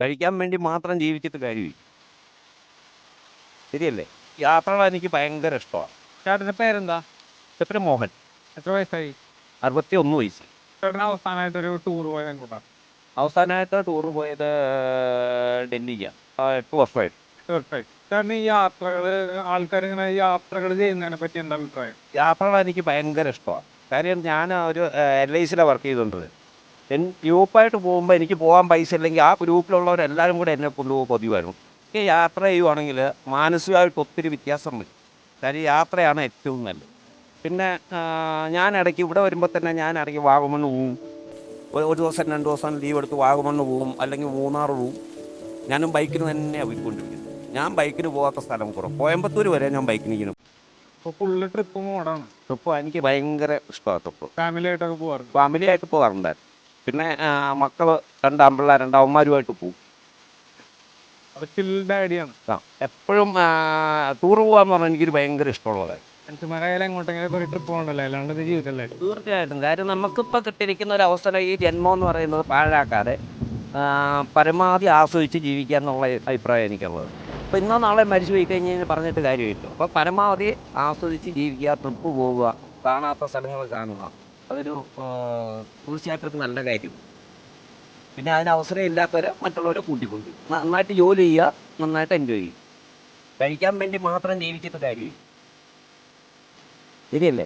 കഴിക്കാൻ വേണ്ടി മാത്രം ജീവിച്ചിട്ട് കാര്യമില്ല. ശരിയല്ലേ? യാത്രകൾ എനിക്ക് ഭയങ്കര ഇഷ്ടമാണ്. ചേട്ടൻ്റെ പേരെന്താ? എത്ര മോഹൻ, എത്ര വയസ്സായി? 61 വയസ്സ്. ചേട്ടന് അവസാനമായിട്ടൊരു ടൂർ പോയത് എങ്ങോട്ടാണ്? അവസാനമായിട്ട് ടൂറ് പോയത് ഡൽഹിക്കാണ്. 8 വർഷമായിട്ട്. തീർച്ചയായും. ചേട്ടന് ഈ യാത്രകള് ആൾക്കാരിങ്ങനെ യാത്രകൾ ചെയ്യുന്നതിനെ പറ്റി എന്താ അഭിപ്രായം? യാത്രകൾ എനിക്ക് ഭയങ്കര ഇഷ്ടമാണ്. കാര്യം ഞാൻ ഒരു LICയിലാണ് വർക്ക് ചെയ്തുകൊണ്ടത്. ഗ്രൂപ്പായിട്ട് പോകുമ്പോൾ എനിക്ക് പോകാൻ പൈസ ഇല്ലെങ്കിൽ ആ ഗ്രൂപ്പിലുള്ളവരെല്ലാവരും കൂടെ എന്നെ കൊണ്ടുപോകും പതിവായിരുന്നു. ഈ യാത്ര ചെയ്യുവാണെങ്കിൽ മാനസികമായിട്ട് ഒത്തിരി വ്യത്യാസം വരും. കാര്യം യാത്രയാണ് ഏറ്റവും നല്ലത്. പിന്നെ ഞാൻ ഇടയ്ക്ക് ഇവിടെ വരുമ്പോൾ തന്നെ ഞാൻ ഇടയ്ക്ക് വാഗമണ്ണ് പോവും. ഒരു ദിവസം 2 ദിവസം ലീവ് എടുത്ത് വാഗമണ്ണ് പോവും, അല്ലെങ്കിൽ മൂന്നാർ പോവും. ഞാനും ബൈക്കിന് തന്നെയാണ് പോയിക്കൊണ്ടിരിക്കുന്നത്. ഞാൻ ബൈക്കിന് പോകാത്ത സ്ഥലം കുറവ്. കോയമ്പത്തൂർ വരെ ഞാൻ ബൈക്കിന് ഇങ്ങനെ ഇപ്പോൾ ഫുള്ള് ട്രിപ്പ് മോഡാണ്. ട്രിപ്പ് എനിക്ക് ഭയങ്കര ഇഷ്ടമാണ്. ട്രിപ്പ് ഫാമിലി ആയിട്ടൊക്കെ പോകാറുണ്ട്. ഫാമിലിയായിട്ട് പോകാറുണ്ടായിരുന്നു. പിന്നെ മക്കൾ 2 ആൺപിള്ളേരുണ്ട്, അവന്മാരുമായിട്ട് പോകും. അത് ചിൽഡ് ഐഡിയാണ്. എപ്പോഴും ടൂർ പോകാന്ന് പറഞ്ഞാൽ എനിക്കൊരു ഭയങ്കര ഇഷ്ടമുള്ള കാര്യം. മനുഷ്യന്മാരായാലും എങ്ങോട്ടെങ്കിലും ഒരു ട്രിപ്പ് പോകണ്ടല്ലോ, അല്ലാണ്ട് ഇത് ജീവിതമല്ലേ. തീർച്ചയായിട്ടും. കാര്യം നമുക്കിപ്പോൾ കിട്ടിയിരിക്കുന്ന ഒരു അവസരം, ഈ ജന്മം എന്ന് പറയുന്നത് പാഴാക്കാതെ പരമാവധി ആസ്വദിച്ച് ജീവിക്കുക എന്നുള്ള അഭിപ്രായം എനിക്കുള്ളത്. അപ്പോൾ ഇന്നോ നാളെ മരിച്ചു പോയി കഴിഞ്ഞാൽ പറഞ്ഞിട്ട് കാര്യമില്ല. അപ്പോൾ പരമാവധി ആസ്വദിച്ച് ജീവിക്കുക, ട്രിപ്പ് പോവുക, കാണാത്ത സ്ഥലങ്ങൾ കാണുക, അതൊരു തീർച്ചയായിട്ടും നല്ല കാര്യം. പിന്നെ അതിന് അവസരം ഇല്ലാത്തവരെ മറ്റുള്ളവരെ കൂട്ടിക്കൊണ്ട് നന്നായിട്ട് ജോലി ചെയ്യുക, നന്നായിട്ട് എൻജോയ് ചെയ്യുക. കഴിക്കാൻ വേണ്ടി മാത്രം ജീവിച്ചിട്ട് കാര്യമില്ല. ശരിയല്ലേ?